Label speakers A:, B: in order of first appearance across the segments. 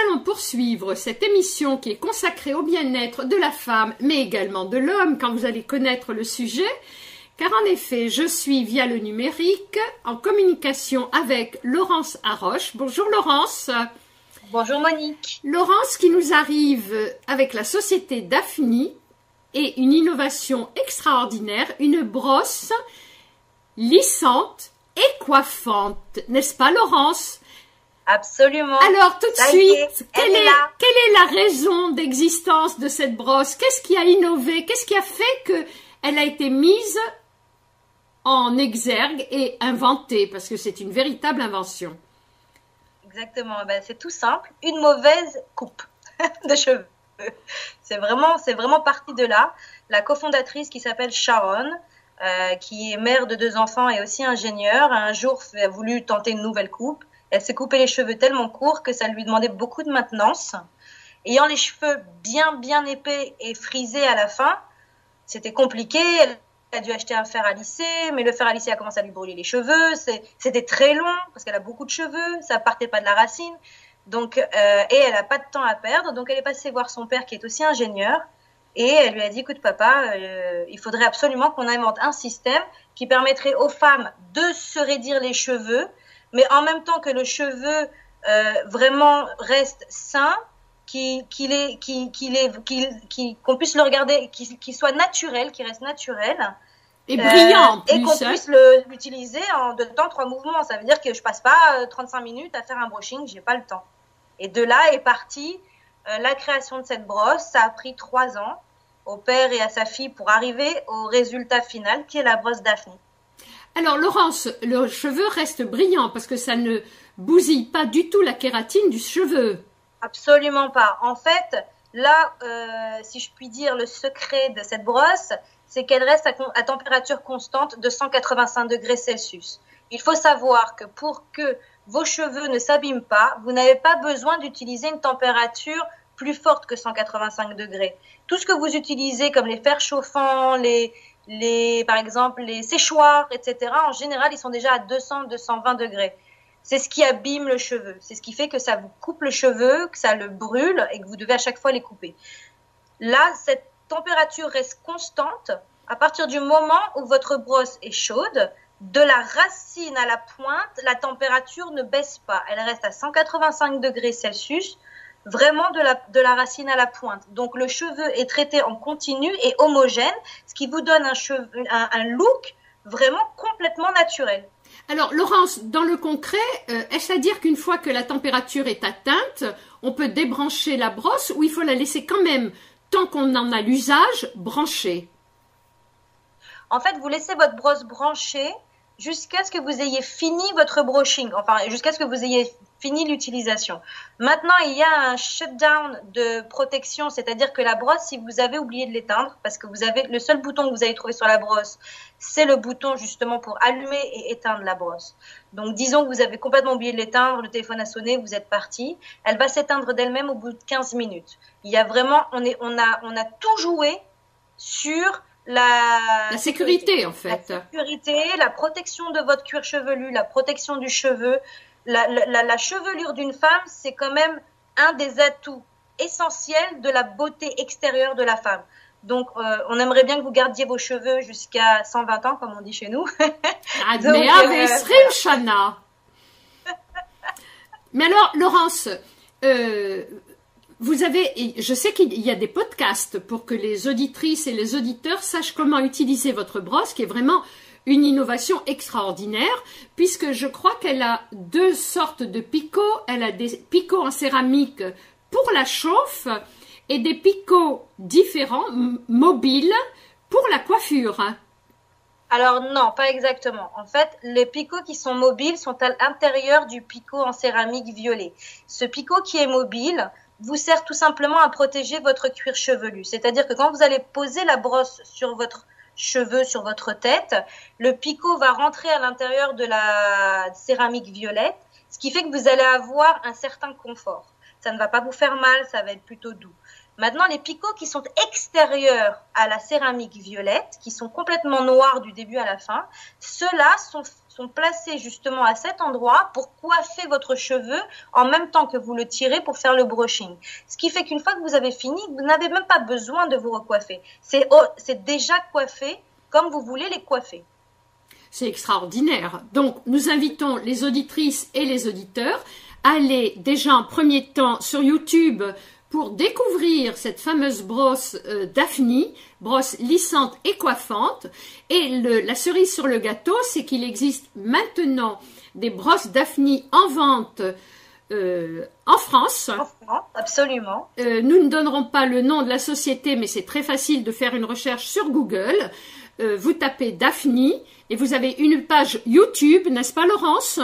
A: allons poursuivre cette émission qui est consacrée au bien-être de la femme, mais également de l'homme, quand vous allez connaître le sujet. Car en effet, je suis via le numérique en communication avec Laurence Haroche. Bonjour Laurence.
B: Bonjour Monique.
A: Laurence qui nous arrive avec la société Daphne et une innovation extraordinaire, une brosse lissante et coiffante. N'est-ce pas Laurence?
B: Absolument.
A: Alors tout de suite, quelle est la raison d'existence de cette brosse? Qu'est-ce qui a innové? Qu'est-ce qui a fait qu'elle a été mise en exergue et inventée? Parce que c'est une véritable invention.
B: Exactement. Ben, c'est tout simple. Une mauvaise coupe de cheveux. C'est vraiment parti de là. La cofondatrice qui s'appelle Sharon, qui est mère de 2 enfants et aussi ingénieure, un jour a voulu tenter une nouvelle coupe. Elle s'est coupé les cheveux tellement courts que ça lui demandait beaucoup de maintenance. Ayant les cheveux bien épais et frisés à la fin, c'était compliqué. Elle a dû acheter un fer à lisser, mais le fer à lisser a commencé à lui brûler les cheveux. C'était très long parce qu'elle a beaucoup de cheveux, ça partait pas de la racine. Donc, et elle n'a pas de temps à perdre. Donc, elle est passée voir son père qui est aussi ingénieur. Et elle lui a dit, écoute papa, il faudrait absolument qu'on invente un système qui permettrait aux femmes de se raidir les cheveux, mais en même temps que le cheveu vraiment reste sain, qu'on puisse le regarder, qu'il soit naturel, qu'il reste naturel.
A: Et brillant en plus,
B: et qu'on puisse l'utiliser en 2 temps, 3 mouvements. Ça veut dire que je passe pas 35 minutes à faire un brushing, j'ai pas le temps. Et de là est partie la création de cette brosse. Ça a pris 3 ans au père et à sa fille pour arriver au résultat final qui est la brosse Daphne.
A: Alors Laurence, le cheveu reste brillant parce que ça ne bousille pas du tout la kératine du cheveu.
B: Absolument pas. En fait, là, si je puis dire, le secret de cette brosse, c'est qu'elle reste à température constante de 185 degrés Celsius. Il faut savoir que pour que vos cheveux ne s'abîment pas, vous n'avez pas besoin d'utiliser une température plus forte que 185 degrés. Tout ce que vous utilisez comme les fers chauffants, par exemple les séchoirs, etc., en général, ils sont déjà à 200-220 degrés. C'est ce qui abîme le cheveu. C'est ce qui fait que ça vous coupe le cheveu, que ça le brûle et que vous devez à chaque fois les couper. Là, cette température reste constante à partir du moment où votre brosse est chaude. De la racine à la pointe, la température ne baisse pas. Elle reste à 185 degrés Celsius, vraiment de la racine à la pointe. Donc, le cheveu est traité en continu et homogène, ce qui vous donne un look vraiment complètement naturel.
A: Alors, Laurence, dans le concret, est-ce à dire qu'une fois que la température est atteinte, on peut débrancher la brosse ou il faut la laisser quand même, tant qu'on en a l'usage, branchée?
B: En fait, vous laissez votre brosse branchée jusqu'à ce que vous ayez fini votre brushing, enfin jusqu'à ce que vous ayez fini l'utilisation. Maintenant, il y a un shutdown de protection, c'est-à-dire que la brosse, si vous avez oublié de l'éteindre, parce que le seul bouton que vous allez trouver sur la brosse, c'est le bouton justement pour allumer et éteindre la brosse. Donc, disons que vous avez complètement oublié de l'éteindre, le téléphone a sonné, vous êtes parti, elle va s'éteindre d'elle-même au bout de 15 minutes. Il y a vraiment, on a tout joué sur la
A: sécurité en fait.
B: La sécurité, la protection de votre cuir chevelu, la protection du cheveu. La chevelure d'une femme, c'est quand même un des atouts essentiels de la beauté extérieure de la femme. Donc, on aimerait bien que vous gardiez vos cheveux jusqu'à 120 ans, comme on dit chez nous.
A: Mais alors, Laurence, je sais qu'il y a des podcasts pour que les auditrices et les auditeurs sachent comment utiliser votre brosse, qui est vraiment une innovation extraordinaire, puisque je crois qu'elle a 2 sortes de picots. Elle a des picots en céramique pour la chauffe et des picots différents, mobiles, pour la coiffure.
B: Alors non, pas exactement. En fait, les picots qui sont mobiles sont à l'intérieur du picot en céramique violet. Ce picot qui est mobile vous sert tout simplement à protéger votre cuir chevelu. C'est-à-dire que quand vous allez poser la brosse sur votre cheveux, sur votre tête, le picot va rentrer à l'intérieur de la céramique violette, ce qui fait que vous allez avoir un certain confort. Ça ne va pas vous faire mal, ça va être plutôt doux. Maintenant, les picots qui sont extérieurs à la céramique violette, qui sont complètement noirs du début à la fin, ceux-là sont placés justement à cet endroit pour coiffer votre cheveu en même temps que vous le tirez pour faire le brushing. Ce qui fait qu'une fois que vous avez fini, vous n'avez même pas besoin de vous recoiffer. C'est déjà coiffé comme vous voulez les coiffer.
A: C'est extraordinaire. Donc, nous invitons les auditrices et les auditeurs à aller déjà en premier temps sur YouTube pour découvrir cette fameuse brosse Daphne, brosse lissante et coiffante. Et la cerise sur le gâteau, c'est qu'il existe maintenant des brosses Daphne en vente en France.
B: En France, absolument.
A: Nous ne donnerons pas le nom de la société, mais c'est très facile de faire une recherche sur Google. Vous tapez Daphne et vous avez une page YouTube, n'est-ce pas Laurence ?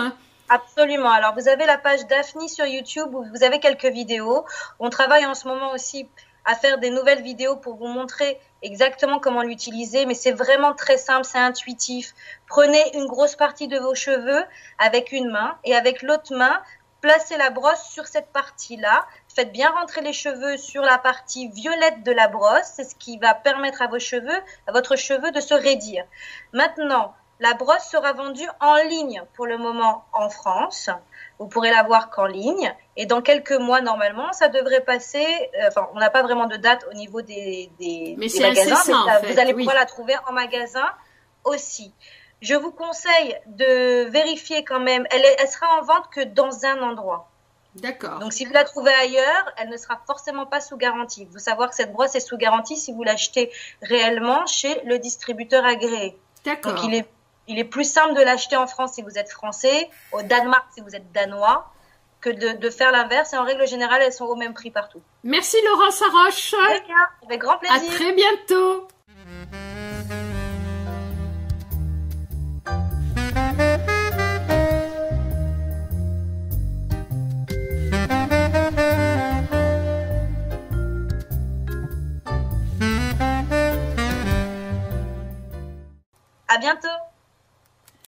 B: Absolument. Alors, vous avez la page Daphne sur YouTube où vous avez quelques vidéos. On travaille en ce moment aussi à faire des nouvelles vidéos pour vous montrer exactement comment l'utiliser, mais c'est vraiment très simple, c'est intuitif. Prenez une grosse partie de vos cheveux avec une main et avec l'autre main, placez la brosse sur cette partie-là. Faites bien rentrer les cheveux sur la partie violette de la brosse. C'est ce qui va permettre à votre cheveu de se raidir. Maintenant, la brosse sera vendue en ligne pour le moment en France. Vous pourrez la voir qu'en ligne. Et dans quelques mois, normalement, ça devrait passer. Enfin, on n'a pas vraiment de date au niveau des magasins.
A: Incessant,
B: mais vous allez pouvoir la trouver en magasin aussi. Je vous conseille de vérifier quand même. Elle sera en vente que dans un endroit.
A: D'accord.
B: Donc, si vous la trouvez ailleurs, elle ne sera forcément pas sous garantie. Il faut savoir que cette brosse est sous garantie si vous l'achetez réellement chez le distributeur agréé.
A: D'accord.
B: Donc, il est plus simple de l'acheter en France si vous êtes français, au Danemark si vous êtes danois, que de faire l'inverse. Et en règle générale, elles sont au même prix partout.
A: Merci Laurence Arroche.
B: Très bien, avec grand plaisir.
A: À très bientôt.
B: À bientôt.